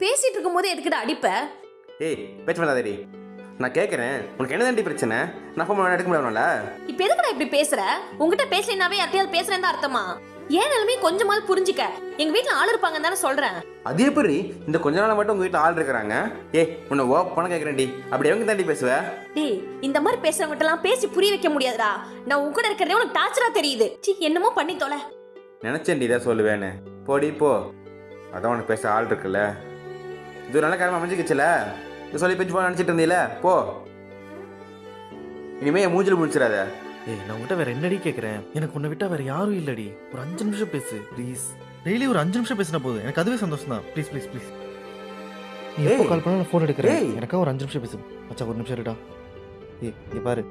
பேசிட்டு இருக்கும் போது எதுக்கிட்ட அடிப்ப? ஏய் பேச்சு பண்ணாதேடி. நான் கேட்குறேன், உனக்கு என்ன தாண்டி பிரச்சனை? நான் ஃபோன் எடுக்க முடியாதுல. இப்ப எதுக்குடா இப்படி பேசுற? உங்ககிட்ட பேசலைனாவே யார்ட்டையாவது பேசுறேன்னு தான் அர்த்தமா? ஏன் நிலைமை கொஞ்சமாவது புரிஞ்சுக்க. எங்க வீட்டுல ஆள் இருப்பாங்கன்னு தானே சொல்றேன். அது எப்படி இந்த கொஞ்ச நாள் மட்டும் உங்க வீட்டில் ஆள் இருக்கிறாங்க? உன்னை ஓப்பனாக கேட்குறேன்டி, அப்படி எவங்க தாண்டி பேசுவ? டேய், இந்த மாதிரி பேசுறவங்ககிட்ட எல்லாம் பேசி புரிய வைக்க முடியாதுடா. நான் உங்க கூட இருக்கிறதே உனக்கு டார்ச்சரா தெரியுது. சி, என்னமோ பண்ணி தொலை. நினைச்சேன்டி இதை சொல்லுவேன்னு. போடி போ. அதான் உனக்கு பேச ஆள் இருக்குல்ல. இது ஒரு நல்ல காரணம் அமைஞ்சிக்கிச்சுல. இது சொல்லி பேச்சு போக நினச்சிட்டு இருந்தீல, போ. இனிமே என் மூஞ்சில் முடிச்சிடாத. ஏய், நான் உங்ககிட்ட வேற என்னடி கேட்குறேன்? எனக்கு உன்னை விட்டா வேற யாரும் இல்லடி. ஒரு 5 நிமிஷம் பேசு ப்ளீஸ். டெய்லி ஒரு 5 நிமிஷம் பேசினா போதும், எனக்கு அதுவே சந்தோஷம் தான். Please please please. நீ எப்போ கால் பண்ணாலும் நான் ஃபோன் எடுக்கிறேன். எனக்கா ஒரு 5 நிமிஷம் பேசு மச்சான். ஒரு நிமிஷம் இருடா. இங்கே பாரு,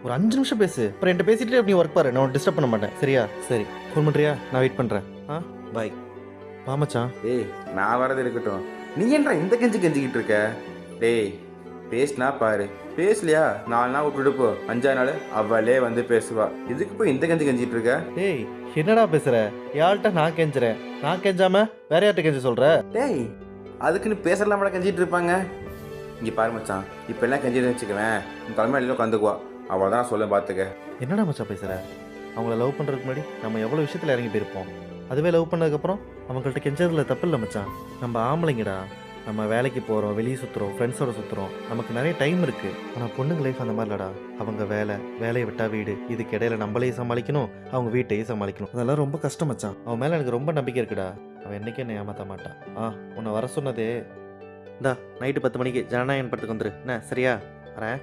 ஒரு 5 நிமிஷம் பேசு. அப்புறம் என்கிட்ட பேசிட்டு நீ ஒர்க் பாரு. நான் உன்னை டிஸ்டர்ப் பண்ண மாட்டேன், சரியா? சரி, ஃபோன் பண்ணுறியா? நான் வெயிட் பண்ணுறேன். பாய். வா மச்சான். நான் வரது இருக்கட்டும், நீ என்ன இந்த கெஞ்சிக்கிட்டு இருக்க? டேய், பேசினா பாரு, பேசலையா 4 நாள் விட்டுட்டு போ, 5ஆவது நாள் அவளே வந்து பேசுவா. இதுக்கு போய் இந்த கெஞ்சிட்டு இருக்க? டேய், என்னடா பேசுற? யார்கிட்ட நான் கெஞ்சுறேன்? நான் கெஞ்சாம வேற யார்கிட்ட கெஞ்ச சொல்ற? டேய், அதுக்குன்னு பேசலாம கெஞ்சிட்டு இருப்பாங்க. இங்கே பாரு மச்சான், இப்போ எல்லாம் கெஞ்சிட்டு வச்சுக்குவேன், உன் தலைமையில உட்காந்துக்குவா. அவள் தான் சொல்ல பார்த்துக்க. என்னடா மச்சான் பேசுற? அவங்கள லவ் பண்ணுறதுக்கு முன்னாடி நம்ம எவ்வளோ விஷயத்தில் இறங்கி போயிருப்போம். அதுவே லவ் பண்ணதுக்கப்புறம் அவங்கள்ட்ட கெஞ்சதில் தப்பு இல்லை மச்சான். நம்ம ஆம்பளைங்கடா, நம்ம வேலைக்கு போகிறோம், வெளியே சுற்றுறோம், ஃப்ரெண்ட்ஸோட சுற்றுறோம், நமக்கு நிறைய டைம் இருக்குது. ஆனால் பொண்ணுங்க லைஃப் அந்த மாதிரி இல்லடா. அவங்க வேலையை விட்டா வீடு, இதுக்கு இடையில நம்மளையும் சமாளிக்கணும், அவங்க வீட்டையும் சமாளிக்கணும். அதெல்லாம் ரொம்ப கஷ்டம் மச்சான். அவன் மேலே எனக்கு ரொம்ப நம்பிக்கை இருக்குடா. அவன் என்றைக்கும் என்னை ஏமாற்ற மாட்டான். உன்னை வர சொன்னதே இந்தா நைட்டு 10 மணிக்கு ஜனநாயகன் படத்துக்கு வந்துரு என்ன, சரியா? வரேன்.